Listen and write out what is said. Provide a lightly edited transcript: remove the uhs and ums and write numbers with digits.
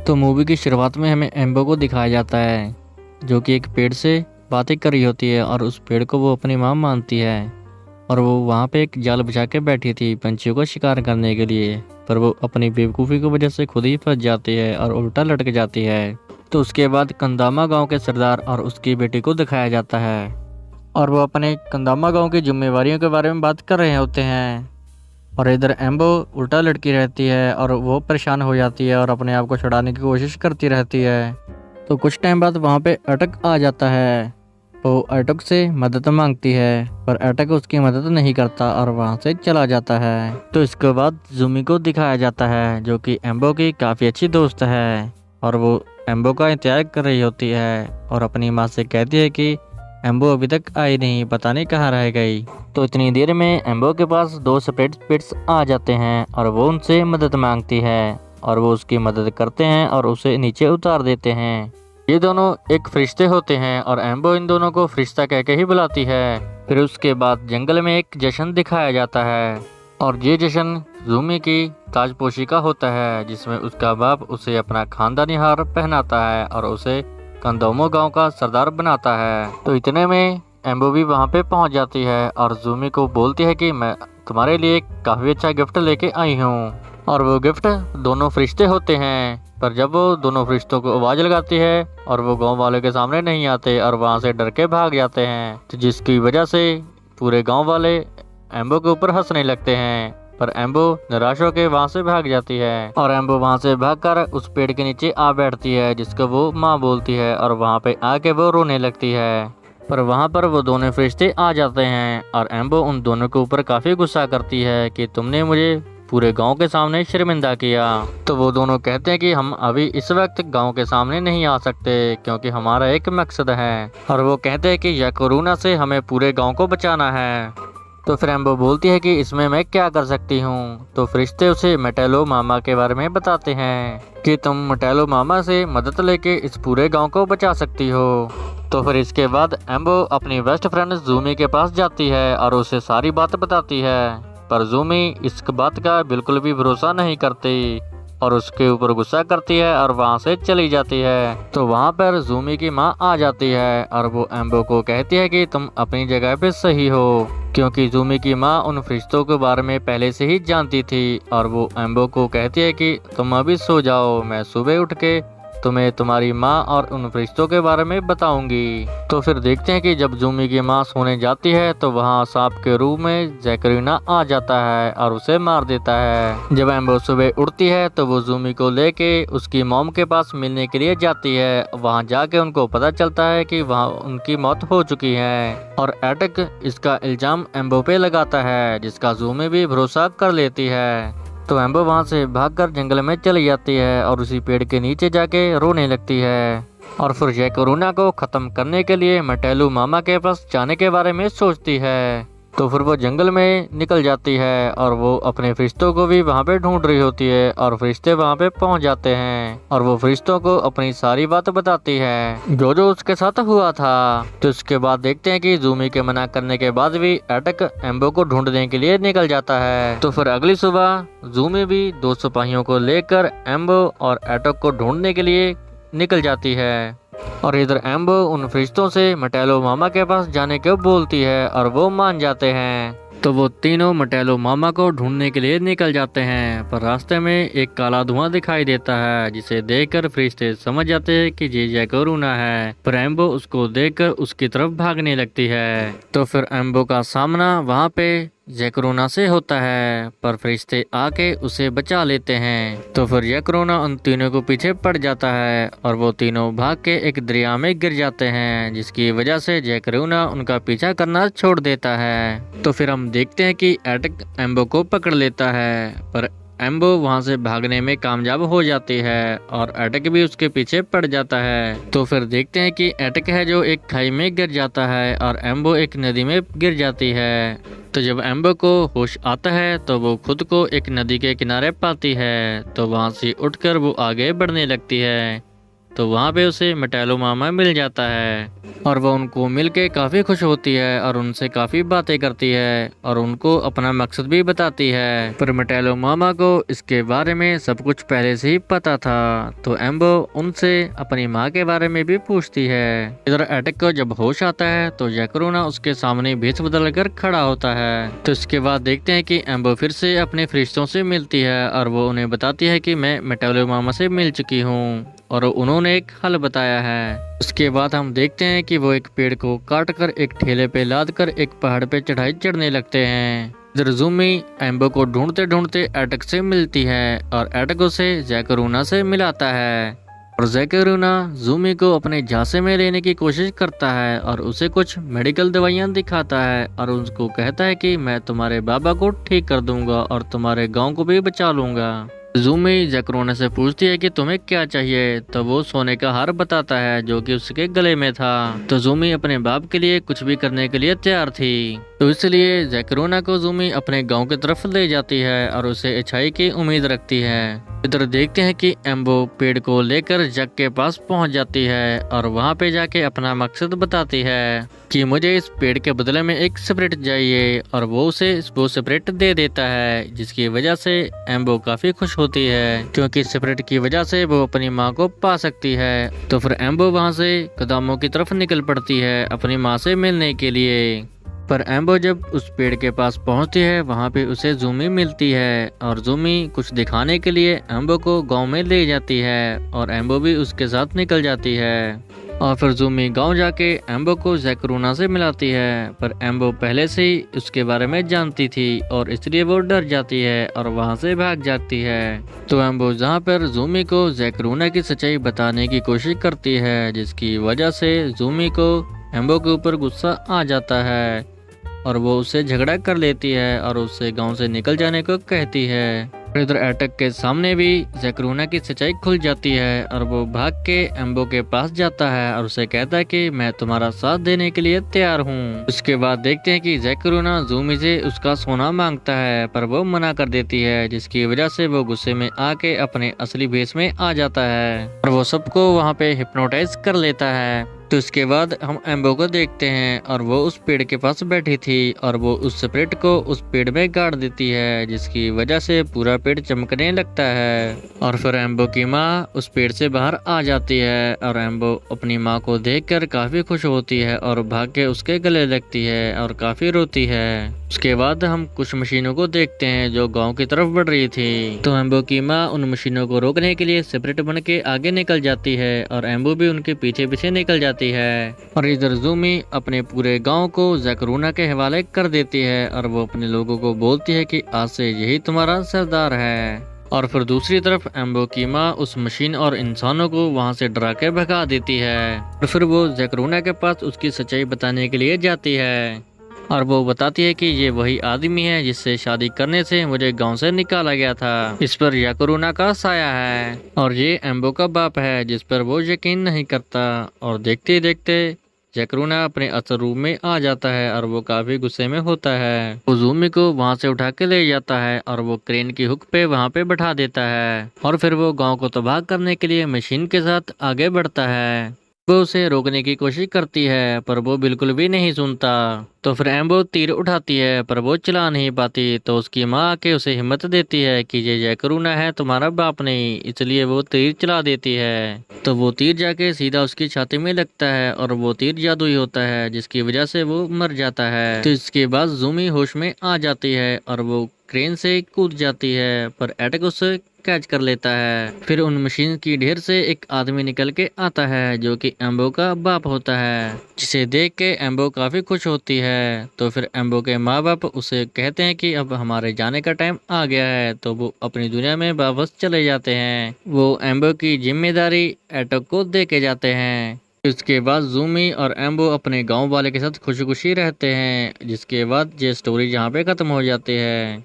तो मूवी की शुरुआत में हमें एम्बो को दिखाया जाता है जो कि एक पेड़ से बातें कर रही होती है और उस पेड़ को वो अपनी माँ मानती है। और वो वहाँ पे एक जाल बिछा के बैठी थी पंछियों को शिकार करने के लिए, पर वो अपनी बेवकूफ़ी की वजह से खुद ही फंस जाती है और उल्टा लटक जाती है। तो उसके बाद कंदामा गांव के सरदार और उसकी बेटी को दिखाया जाता है और वो अपने कंदामा गांव की जिम्मेवारियों के बारे में बात कर रहे होते हैं। और इधर एम्बो उल्टा लटकी रहती है और वो परेशान हो जाती है और अपने आप को छुड़ाने की कोशिश करती रहती है। तो कुछ टाइम बाद वहाँ पे अटक आ जाता है। वो अटक से मदद मांगती है पर अटक उसकी मदद नहीं करता और वहाँ से चला जाता है। तो इसके बाद जूमी को दिखाया जाता है जो कि एम्बो की काफ़ी अच्छी दोस्त है और वो एम्बो का इंतजार कर रही होती है और अपनी माँ से कहती है कि एम्बो अभी तक आई नहीं, पता नहीं कहाँ रह गई। तो इतनी देर में एम्बो के पास दो सेपरेट स्पिरिट्स आ जाते हैं और वो उनसे मदद मांगती है और वो उसकी मदद करते हैं और उसे नीचे उतार देते हैं। ये दोनों एक फरिश्ते होते हैं और एम्बो इन दोनों को फरिश्ता कह के ही बुलाती है। फिर उसके बाद जंगल में एक जश्न दिखाया जाता है और ये जश्न जूमी की ताजपोशी का होता है जिसमें उसका बाप उसे अपना खानदानी हार पहनाता है और उसे कंदोमो गांव का सरदार बनाता है। तो इतने में एम्बो भी वहां पे पहुंच जाती है और जूमी को बोलती है कि मैं तुम्हारे लिए काफ़ी अच्छा गिफ्ट लेके आई हूँ। और वो गिफ्ट दोनों फरिश्ते होते हैं, पर जब वो दोनों फरिश्तों को आवाज़ लगाती है और वो गांव वालों के सामने नहीं आते और वहां से डर के भाग जाते हैं, तो जिसकी वजह से पूरे गाँव वाले एम्बो के ऊपर हंसने लगते हैं। पर एम्बो निराश होकर वहाँ से भाग जाती है और एम्बो वहाँ से भागकर उस पेड़ के नीचे आ बैठती है जिसको वो माँ बोलती है और वहाँ पे आके वो रोने लगती है। पर वहाँ पर वो दोनों फरिश्ते आ जाते हैं और एम्बो उन दोनों के ऊपर काफ़ी गुस्सा करती है कि तुमने मुझे पूरे गांव के सामने शर्मिंदा किया। तो वो दोनों कहते हैं कि हम अभी इस वक्त गांव के सामने नहीं आ सकते क्योंकि हमारा एक मकसद है। और वो कहते हैं कि यकोरुना से हमें पूरे गांव को बचाना है। तो फिर एम्बो बोलती है कि इसमें मैं क्या कर सकती हूँ। तो फरिश्ते उसे मेटेलो मामा के बारे में बताते हैं कि तुम मेटेलो मामा से मदद लेके इस पूरे गांव को बचा सकती हो। तो फिर इसके बाद एम्बो अपनी बेस्ट फ्रेंड जूमी के पास जाती है और उसे सारी बात बताती है, पर जूमी इस बात का बिल्कुल भी भरोसा नहीं करती और उसके ऊपर गुस्सा करती है और वहाँ से चली जाती है। तो वहाँ पर जूमी की माँ आ जाती है और वो एम्बो को कहती है कि तुम अपनी जगह पे सही हो, क्योंकि जूमी की माँ उन फरिश्तों के बारे में पहले से ही जानती थी। और वो एम्बो को कहती है कि तुम अभी सो जाओ, मैं सुबह उठ के तुम्हें तुम्हारी माँ और उन फरिश्तों के बारे में बताऊंगी। तो फिर देखते हैं कि जब जूमी की माँ सोने जाती है तो वहाँ सांप के रूप में जैकरीना आ जाता है और उसे मार देता है। जब एम्बो सुबह उठती है तो वो जूमी को लेके उसकी मॉम के पास मिलने के लिए जाती है। वहाँ जाके उनको पता चलता है कि वहाँ उनकी मौत हो चुकी है और एटक इसका इल्जाम एम्बो पे लगाता है, जिसका जूमी भी भरोसा कर लेती है। तो एम्बो वहाँ से भागकर जंगल में चली जाती है और उसी पेड़ के नीचे जाके रोने लगती है और फिर यकोरुना को ख़त्म करने के लिए मेटेलो मामा के पास जाने के बारे में सोचती है। तो फिर वो जंगल में निकल जाती है और वो अपने फरिश्तों को भी वहाँ पे ढूंढ रही होती है और फरिश्ते वहाँ पे पहुँच जाते हैं और वो फरिश्तों को अपनी सारी बात बताती है जो जो उसके साथ हुआ था। तो उसके बाद देखते हैं कि जूमी के मना करने के बाद भी एटक एम्बो को ढूंढने के लिए निकल जाता है। तो फिर अगली सुबह जूमी भी 2 सिपाहियों को लेकर एम्बो और एटक को ढूंढने के लिए निकल जाती है। और इधर एम्बो उन फरिश्तों से मेटेलो मामा के पास जाने को बोलती है और वो मान जाते हैं। तो वो तीनों मेटेलो मामा को ढूंढने के लिए निकल जाते हैं, पर रास्ते में एक काला धुआं दिखाई देता है जिसे देखकर फरिश्ते समझ जाते हैं कि ये यकोरुना है। पर एम्बो उसको देखकर उसकी तरफ भागने लगती है। तो फिर एम्बो का सामना वहाँ पे यकोरुना से होता है, पर फरिश्ते आके उसे बचा लेते हैं। तो फिर यकोरुना उन तीनों को पीछे पड़ जाता है और वो तीनों भाग के एक दरिया में गिर जाते हैं, जिसकी वजह से यकोरुना उनका पीछा करना छोड़ देता है। तो फिर हम देखते हैं कि एटक एम्बो को पकड़ लेता है, पर एम्बो वहां से भागने में कामयाब हो जाती है और एटक भी उसके पीछे पड़ जाता है। तो फिर देखते हैं कि एटक है जो एक खाई में गिर जाता है और एम्बो एक नदी में गिर जाती है। तो जब एम्बो को होश आता है तो वो खुद को एक नदी के किनारे पाती है। तो वहां से उठकर वो आगे बढ़ने लगती है तो वहाँ पे उसे मेटेलो मामा मिल जाता है और वह उनको मिलके काफ़ी खुश होती है और उनसे काफ़ी बातें करती है और उनको अपना मकसद भी बताती है। पर मेटेलो मामा को इसके बारे में सब कुछ पहले से ही पता था, तो एम्बो उनसे अपनी माँ के बारे में भी पूछती है। इधर एटक को जब होश आता है तो जैकरूना उसके सामने भेष बदल कर खड़ा होता है। तो इसके बाद देखते हैं कि एम्बो फिर से अपने फरिश्तों से मिलती है और वो उन्हें बताती है कि मैं मेटेलो मामा से मिल चुकी हूँ और उन्होंने एक हल बताया है। उसके बाद हम देखते हैं कि वो एक पेड़ को काट कर एक ठेले पे लाद कर एक पहाड़ पे चढ़ाई चढ़ने लगते हैं। इधर ज़ूमी एम्बो को ढूंढते ढूंढते एटक से मिलती है और एटक उसे जैकरूना से मिलाता है और जैकरूना ज़ूमी को अपने झांसे में लेने की कोशिश करता है और उसे कुछ मेडिकल दवाइयाँ दिखाता है और उसको कहता है कि मैं तुम्हारे बाबा को ठीक कर दूंगा और तुम्हारे गांव को भी बचा लूंगा। ज़ूमी जैकरूना से पूछती है कि तुम्हें क्या चाहिए, तो वो सोने का हार बताता है जो कि उसके गले में था। तो ज़ूमी अपने बाप के लिए कुछ भी करने के लिए तैयार थी, तो इसलिए जैकरूना को ज़ूमी अपने गांव की तरफ ले जाती है और उसे अच्छाई की उम्मीद रखती है। इधर देखते हैं कि एम्बो पेड़ को लेकर जग के पास पहुंच जाती है और वहां पे जाके अपना मकसद बताती है कि मुझे इस पेड़ के बदले में एक स्प्रिट चाहिए और वो उसे वो स्प्रिट दे देता है, जिसकी वजह से एम्बो काफी खुश होती है क्योंकि स्प्रिट की वजह से वो अपनी माँ को पा सकती है। तो फिर एम्बो वहां से कदमों की तरफ निकल पड़ती है अपनी माँ से मिलने के लिए। पर एम्बो जब उस पेड़ के पास पहुंचती है वहां पे उसे ज़ूमी मिलती है और ज़ूमी कुछ दिखाने के लिए एम्बो को गांव में ले जाती है और एम्बो भी उसके साथ निकल जाती है। और फिर ज़ूमी गांव जाके एम्बो को जैकरूना से मिलाती है, पर एम्बो पहले से ही उसके बारे में जानती थी और इसलिए वो डर जाती है और वहां से भाग जाती है। तो एम्बो जहां पर ज़ूमी को जैकरूना की सच्चाई बताने की कोशिश करती है, जिसकी वजह से ज़ूमी को एम्बो के ऊपर गुस्सा आ जाता है और वो उससे झगड़ा कर लेती है और उससे गांव से निकल जाने को कहती है। इधर एटक के सामने भी जैकरूना की सच्चाई खुल जाती है और वो भाग के एम्बो के पास जाता है और उसे कहता है कि मैं तुम्हारा साथ देने के लिए तैयार हूँ। उसके बाद देखते हैं कि जैकरूना ज़ूमी से उसका सोना मांगता है, पर वो मना कर देती है, जिसकी वजह से वो गुस्से में आके अपने असली भेष में आ जाता है और वो सबको वहाँ पे हिप्नोटाइज कर लेता है। तो इसके बाद हम एम्बो को देखते हैं और वो उस पेड़ के पास बैठी थी और वो उस स्प्रिट को उस पेड़ में गाड़ देती है, जिसकी वजह से पूरा पेड़ चमकने लगता है। और फिर एम्बो की माँ उस पेड़ से बाहर आ जाती है और एम्बो अपनी माँ को देखकर काफी खुश होती है और भाग के उसके गले लगती है और काफी रोती है। उसके बाद हम कुछ मशीनों को देखते हैं जो गांव की तरफ बढ़ रही थी। तो एम्बो की माँ उन मशीनों को रोकने के लिए स्प्रिट बन के आगे निकल जाती है और एम्बो भी उनके पीछे पीछे निकल जाती है। और इधर ज़ूमी अपने पूरे गांव को जैकरूना के हवाले कर देती है और वो अपने लोगों को बोलती है कि आज से यही तुम्हारा सरदार है। और फिर दूसरी तरफ एम्बो की माँ उस मशीन और इंसानों को वहां से डरा के भगा देती है और फिर वो जैकरूना के पास उसकी सच्चाई बताने के लिए जाती है और वो बताती है कि ये वही आदमी है जिससे शादी करने से मुझे गांव से निकाला गया था। इस पर जैकरूना का साया है और ये एम्बो का बाप है, जिस पर वो यकीन नहीं करता। और देखते ही देखते जैकरूना अपने असल रूप में आ जाता है और वो काफी गुस्से में होता है। वो ज़ूमी को वहां से उठा के ले जाता है और वो क्रेन की हुक पे वहां पे बैठा देता है और फिर वो गांव को तबाह करने के लिए मशीन के साथ आगे बढ़ता है। वो उसे रोकने की कोशिश करती है पर वो बिल्कुल भी नहीं सुनता। तो फिर एम्बो तीर उठाती है पर वो चला नहीं पाती, तो उसकी माँ आके उसे हिम्मत देती है कि ये जैकरूना है तुम्हारा बाप नहीं, इसलिए वो तीर चला देती है। तो वो तीर जाके सीधा उसकी छाती में लगता है और वो तीर जादुई होता है, जिसकी वजह से वो मर जाता है। तो इसके बाद ज़ूमी होश में आ जाती है और वो क्रेन से कूद जाती है, पर एटक उसे कैच कर लेता है। फिर उन मशीन की ढेर से एक आदमी निकल के आता है जो कि एम्बो का बाप होता है, जिसे देख के एम्बो काफी खुश होती है। तो फिर एम्बो के माँ बाप उसे कहते हैं कि अब हमारे जाने का टाइम आ गया है, तो वो अपनी दुनिया में वापस चले जाते हैं। वो एम्बो की जिम्मेदारी एटक को दे के जाते हैं। इसके बाद ज़ूमी और एम्बो अपने गांव वाले के साथ खुशी खुशी रहते हैं, जिसके बाद ये स्टोरी जहाँ पे खत्म हो जाती है।